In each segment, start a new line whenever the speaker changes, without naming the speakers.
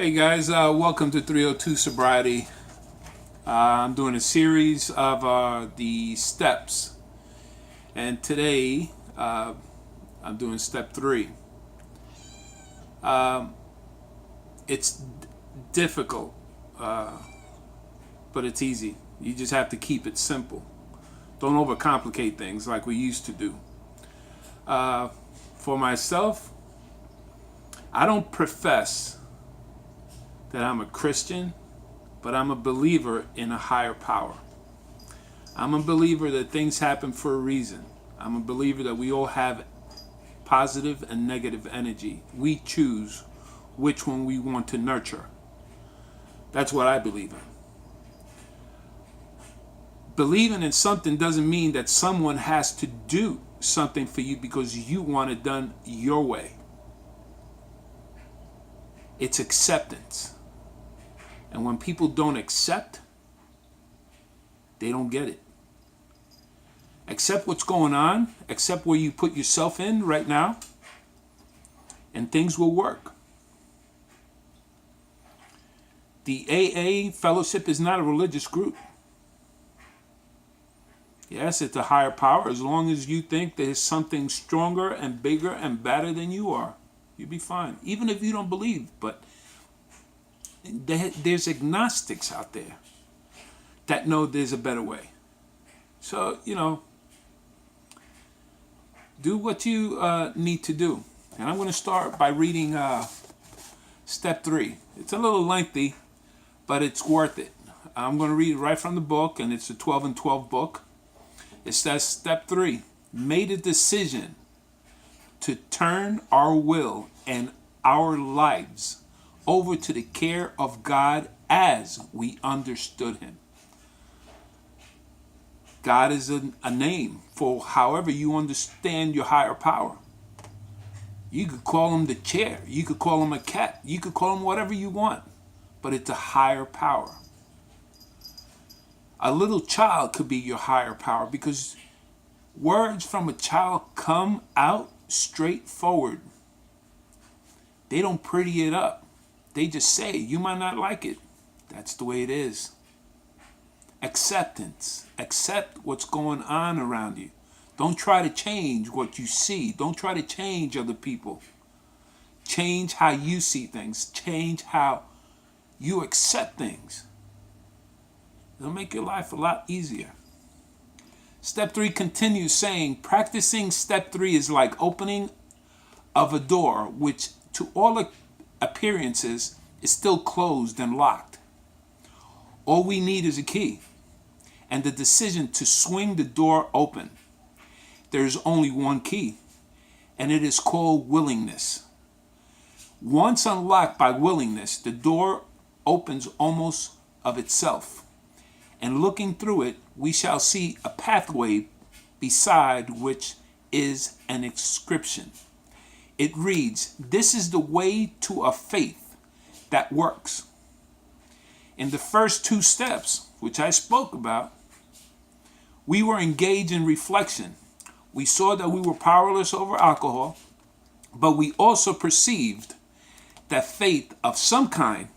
Hey guys, welcome to 302 Sobriety. I'm doing a series of the steps, and today I'm doing step 3. It's difficult, but it's easy. You just have to keep it simple. Don't overcomplicate things like we used to do. For myself, I don't profess that I'm a Christian, but I'm a believer in a higher power. I'm a believer that things happen for a reason. I'm a believer that we all have positive and negative energy. We choose which one we want to nurture. That's what I believe in. Believing in something doesn't mean that someone has to do something for you because you want it done your way. It's acceptance. And when people don't accept, they don't get it. Accept what's going on, accept where you put yourself in right now, and things will work. The AA fellowship is not a religious group. Yes, it's a higher power. As long as you think there's something stronger and bigger and better than you are, you'll be fine. Even if you don't believe, but there's agnostics out there that know there's a better way. So, do what you need to do. And I'm going to start by reading step 3. It's a little lengthy, but it's worth it. I'm going to read it right from the book, and it's a 12 and 12 book. It says, step 3, made a decision to turn our will and our lives over to the care of God as we understood him. God is a name for however you understand your higher power. You could call him the chair. You could call him a cat. You could call him whatever you want. But it's a higher power. A little child could be your higher power because words from a child come out straightforward. They don't pretty it up. They just say, you might not like it. That's the way it is. Acceptance. Accept what's going on around you. Don't try to change what you see. Don't try to change other people. Change how you see things. Change how you accept things. It'll make your life a lot easier. Step 3 continues saying, practicing step 3 is like opening of a door which to all appearances is still closed and locked. All we need is a key and the decision to swing the door open. There is only one key, and it is called willingness. Once unlocked by willingness, the door opens almost of itself. And looking through it, we shall see a pathway beside which is an inscription. It reads, this is the way to a faith that works. In the first 2 steps, which I spoke about, we were engaged in reflection. We saw that we were powerless over alcohol, but we also perceived that faith of some kind,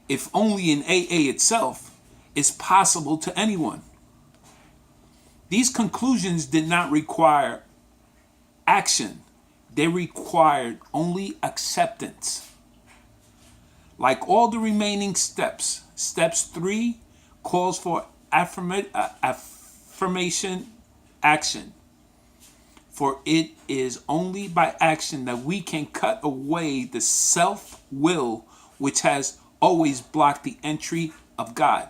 if only in AA itself, is possible to anyone. These conclusions did not require action. They required only acceptance. Like all the remaining steps, steps 3 calls for affirmation action. For it is only by action that we can cut away the self-will which has always blocked the entry of God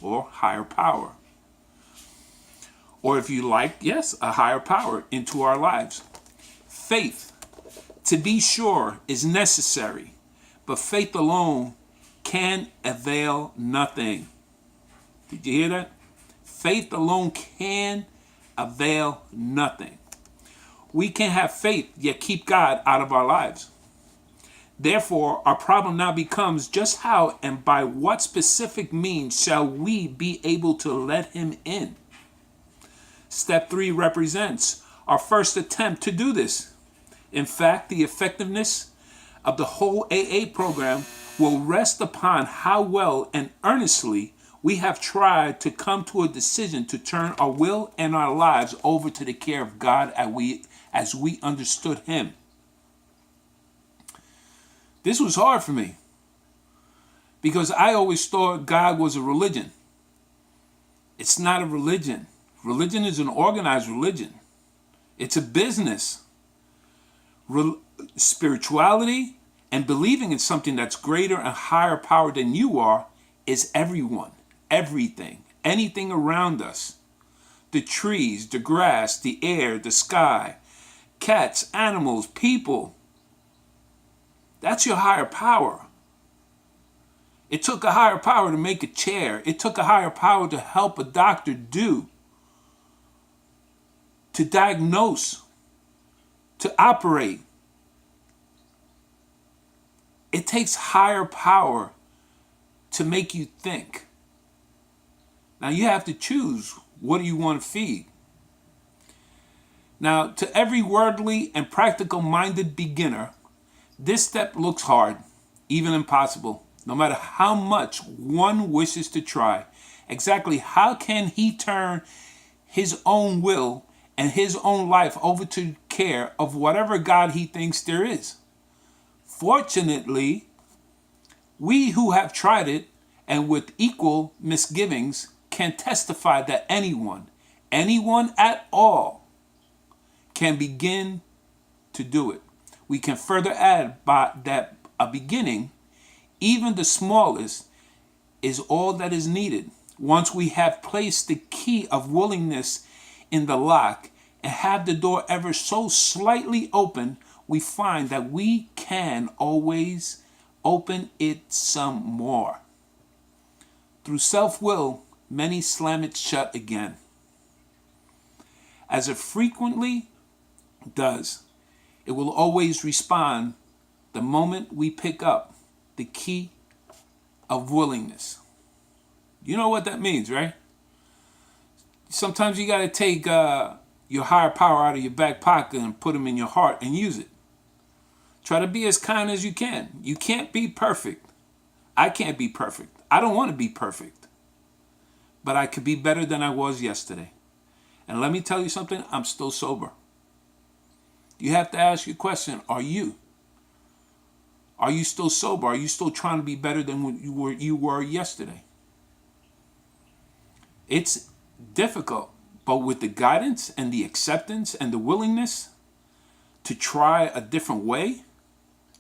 or higher power. Or if you like, yes, a higher power into our lives. Faith, to be sure, is necessary, but faith alone can avail nothing. Did you hear that? Faith alone can avail nothing. We can have faith, yet keep God out of our lives. Therefore, our problem now becomes just how and by what specific means shall we be able to let him in? Step 3 represents our first attempt to do this. In fact, the effectiveness of the whole AA program will rest upon how well and earnestly we have tried to come to a decision to turn our will and our lives over to the care of God as we understood Him. This was hard for me because I always thought God was a religion. It's not a religion. Religion is an organized religion. It's a business. Spirituality and believing in something that's greater and higher power than you are is everyone, everything, anything around us. The trees, the grass, the air, the sky, cats, animals, people. That's your higher power. It took a higher power to make a chair. It took a higher power to help a doctor to diagnose, to operate. It takes higher power to make you think. Now you have to choose, what do you want to feed? Now, to every worldly and practical minded beginner, this step looks hard, even impossible, no matter how much one wishes to try. Exactly how can he turn his own will and his own life over to the care of whatever God he thinks there is? Fortunately, we who have tried it and with equal misgivings can testify that anyone at all, can begin to do it. We can further add by that a beginning, even the smallest, is all that is needed. Once we have placed the key of willingness in the lock and have the door ever so slightly open, we find that we can always open it some more. Through self-will, many slam it shut again. As it frequently does, it will always respond the moment we pick up the key of willingness. You know what that means, right? Sometimes you got to take your higher power out of your back pocket and put them in your heart and use it. Try to be as kind as you can. You can't be perfect. I can't be perfect. I don't want to be perfect. But I could be better than I was yesterday. And let me tell you something, I'm still sober. You have to ask your question, are you? Are you still sober? Are you still trying to be better than what you were yesterday? It's difficult, but with the guidance and the acceptance and the willingness to try a different way,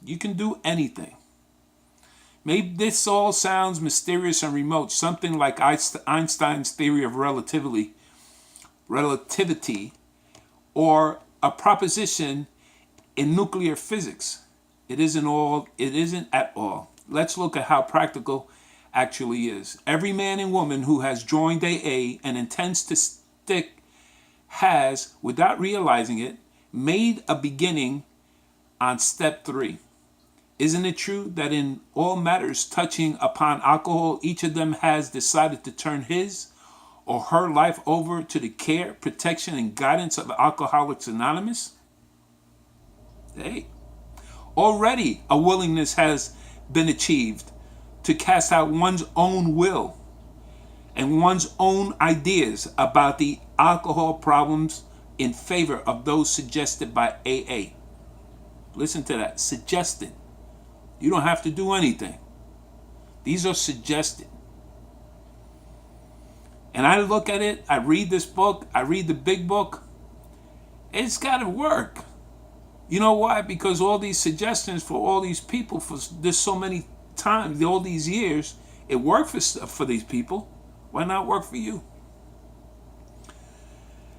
you can do anything. Maybe this all sounds mysterious and remote, something like Einstein's theory of relativity, or a proposition in nuclear physics. It isn't at all. Let's look at how practical actually is. Every man and woman who has joined AA and intends to stick has, without realizing it, made a beginning on step 3. Isn't it true that in all matters touching upon alcohol, each of them has decided to turn his or her life over to the care, protection, and guidance of Alcoholics Anonymous? Hey, already a willingness has been achieved to cast out one's own will and one's own ideas about the alcohol problems in favor of those suggested by AA. Listen to that, suggested. You don't have to do anything. These are suggested. And I look at it, I read this book, I read the big book. It's got to work. You know why? Because all these suggestions for all these people for this so many times, all these years, it worked for these people. Why not work for you?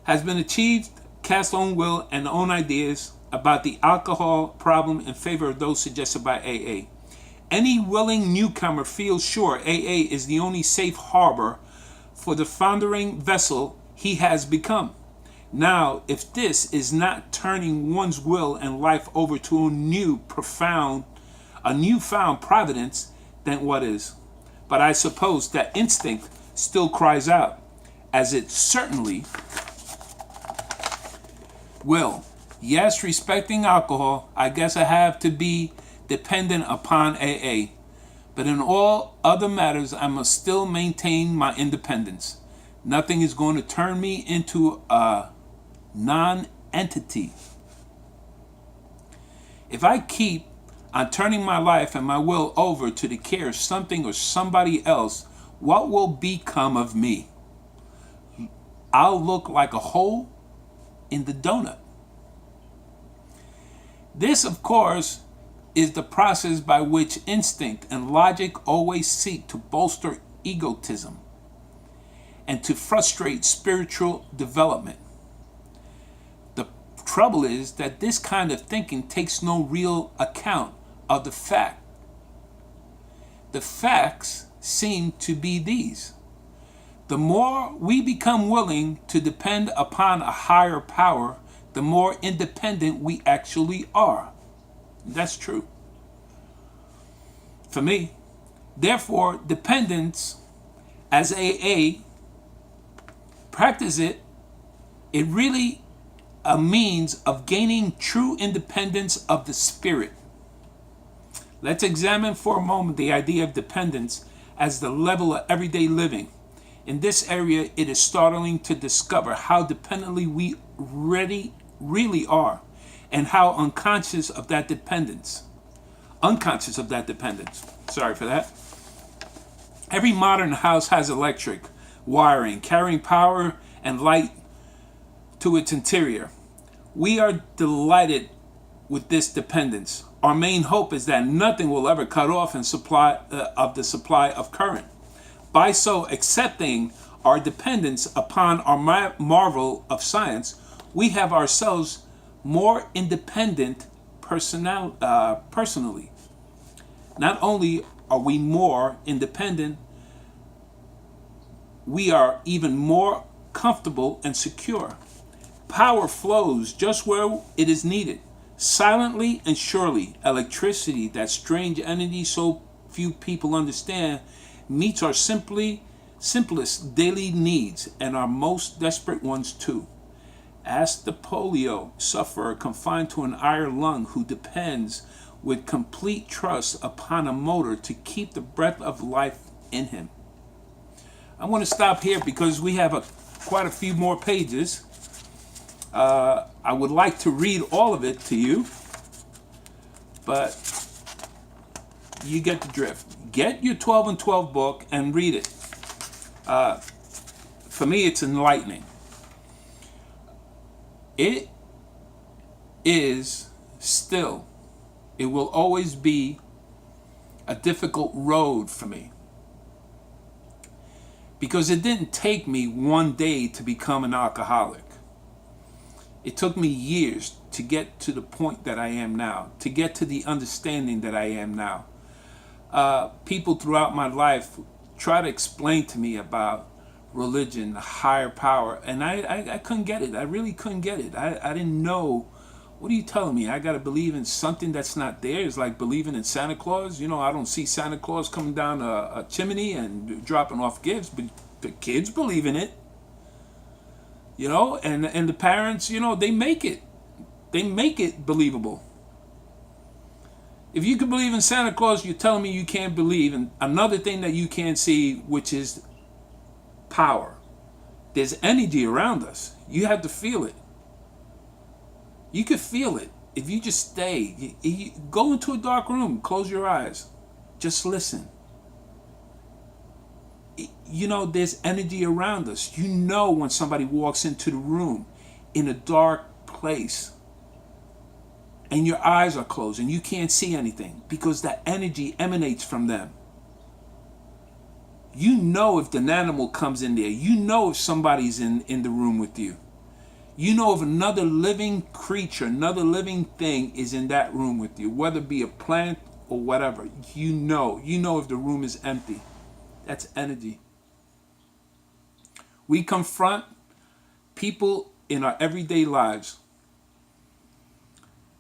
Has been achieved, cast own will and own ideas about the alcohol problem in favor of those suggested by AA. Any willing newcomer feels sure AA is the only safe harbor for the foundering vessel he has become. Now, if this is not turning one's will and life over to a newfound providence, then what is? But I suppose that instinct still cries out, as it certainly will. Yes, respecting alcohol, I guess I have to be dependent upon AA. But in all other matters, I must still maintain my independence. Nothing is going to turn me into a non-entity. If I keep on turning my life and my will over to the care of something or somebody else, what will become of me? I'll look like a hole in the donut. This, of course, is the process by which instinct and logic always seek to bolster egotism and to frustrate spiritual development. The trouble is that this kind of thinking takes no real account of the fact. The facts seem to be these. The more we become willing to depend upon a higher power, the more independent we actually are. That's true. For me, therefore, dependence as AA practice it really a means of gaining true independence of the spirit. Let's examine for a moment the idea of dependence as the level of everyday living. In this area, it is startling to discover how dependently we really are, and how unconscious of that dependence. Sorry for that. Every modern house has electric wiring, carrying power and light to its interior. We are delighted with this dependence. Our main hope is that nothing will ever cut off the supply of current. By so accepting our dependence upon our marvel of science, we have ourselves more independent personally. Not only are we more independent, we are even more comfortable and secure. Power flows just where it is needed, silently and surely. Electricity, that strange entity so few people understand, meets our simplest daily needs and our most desperate ones too. Ask the polio sufferer confined to an iron lung who depends with complete trust upon a motor to keep the breath of life in him. I want to stop here because we have quite a few more pages. I would like to read all of it to you, but you get the drift. Get your 12 and 12 book and read it. For me, it's enlightening. It is still, it will always be a difficult road for me. Because it didn't take me one day to become an alcoholic. It took me years to get to the point that I am now, to get to the understanding that I am now. People throughout my life try to explain to me about religion, higher power, and I couldn't get it. I really couldn't get it. I didn't know. What are you telling me? I got to believe in something that's not there? It's like believing in Santa Claus. You know, I don't see Santa Claus coming down a chimney and dropping off gifts, but the kids believe in it. You know, and the parents, you know, they make it believable. If you can believe in Santa Claus, you're telling me you can't believe in another thing that you can't see, which is power. There's energy around us. You have to feel it. You can feel it if you just stay. You go into a dark room, close your eyes, just listen. You know, there's energy around us. You know when somebody walks into the room in a dark place and your eyes are closed and you can't see anything because that energy emanates from them. You know if an animal comes in there. You know if somebody's in the room with you. You know if another living creature, another living thing is in that room with you, whether it be a plant or whatever. You know if the room is empty. That's energy. We confront people in our everyday lives.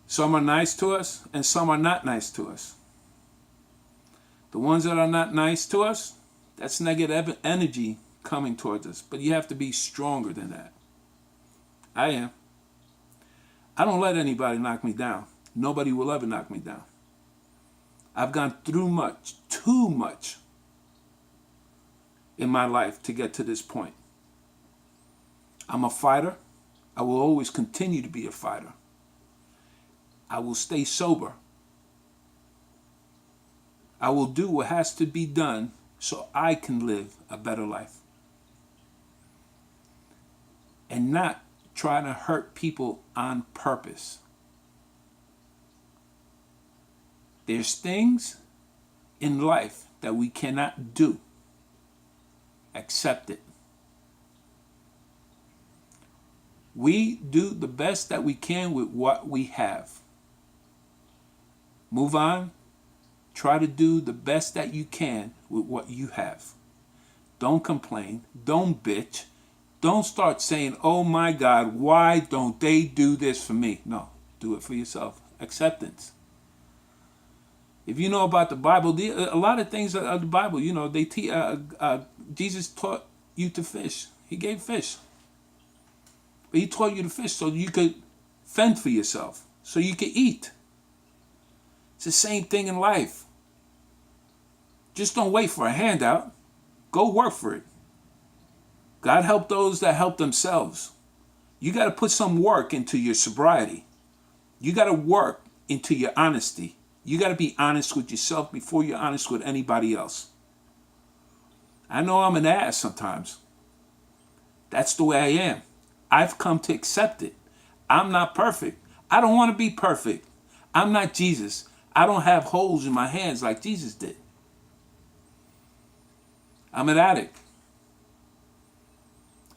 Some are nice to us and some are not nice to us. The ones that are not nice to us, that's negative energy coming towards us. But you have to be stronger than that. I am. I don't let anybody knock me down. Nobody will ever knock me down. I've gone through much, too much in my life to get to this point. I'm a fighter. I will always continue to be a fighter. I will stay sober. I will do what has to be done so I can live a better life. And not trying to hurt people on purpose. There's things in life that we cannot do. Accept it. We do the best that we can with what we have. Move on. Try to do the best that you can with what you have. Don't complain. Don't bitch. Don't start saying, oh my God, why don't they do this for me? No, do it for yourself. Acceptance. If you know about the Bible, a lot of things of the Bible, you know, Jesus taught you to fish. He gave fish. But he taught you to fish so you could fend for yourself, so you could eat. It's the same thing in life. Just don't wait for a handout. Go work for it. God help those that help themselves. You got to put some work into your sobriety. You got to work into your honesty. You got to be honest with yourself before you're honest with anybody else. I know I'm an ass sometimes. That's the way I am. I've come to accept it. I'm not perfect. I don't want to be perfect. I'm not Jesus. I don't have holes in my hands like Jesus did. I'm an addict.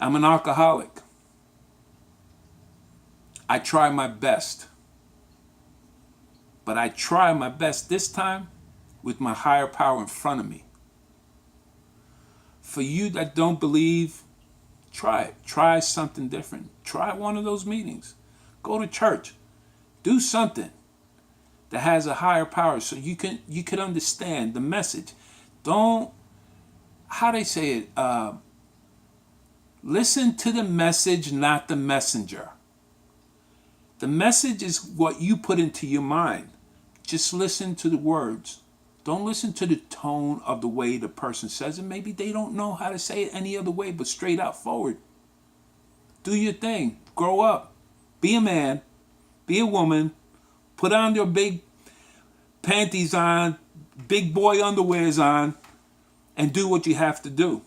I'm an alcoholic. I try my best. But I try my best this time with my higher power in front of me. For you that don't believe, try it. Try something different. Try one of those meetings. Go to church. Do something that has a higher power so you can understand the message. Don't, how they say it, listen to the message, not the messenger. The message is what you put into your mind. Just listen to the words. Don't listen to the tone of the way the person says it. Maybe they don't know how to say it any other way, but straight out forward. Do your thing. Grow up. Be a man. Be a woman. Put on your big panties on, big boy underwears on, and do what you have to do.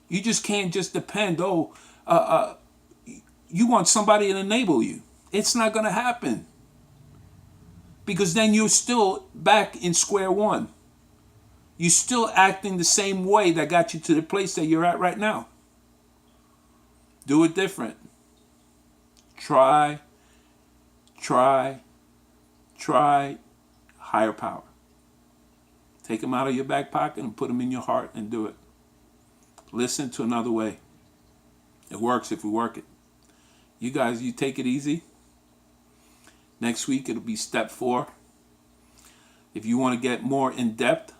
You just can't just depend, you want somebody to enable you. It's not going to happen. Because then you're still back in square one. You're still acting the same way that got you to the place that you're at right now. Do it different. Try higher power. Take them out of your back pocket and put them in your heart and do it. Listen to another way. It works if we work it. You guys, you take it easy. Next week, it'll be step 4. If you want to get more in depth,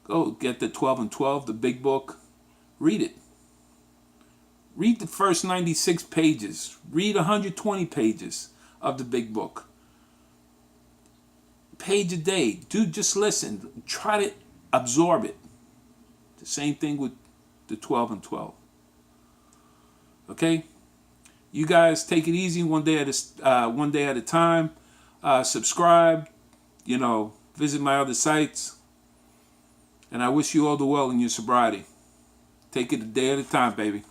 go get the 12 and 12, the big book. Read it. Read the first 96 pages. Read 120 pages of the big book. Page a day. Just listen. Try to absorb it. The same thing with the 12 and 12. Okay? You guys take it easy one day at a time. Subscribe. Visit my other sites. And I wish you all the well in your sobriety. Take it a day at a time, baby.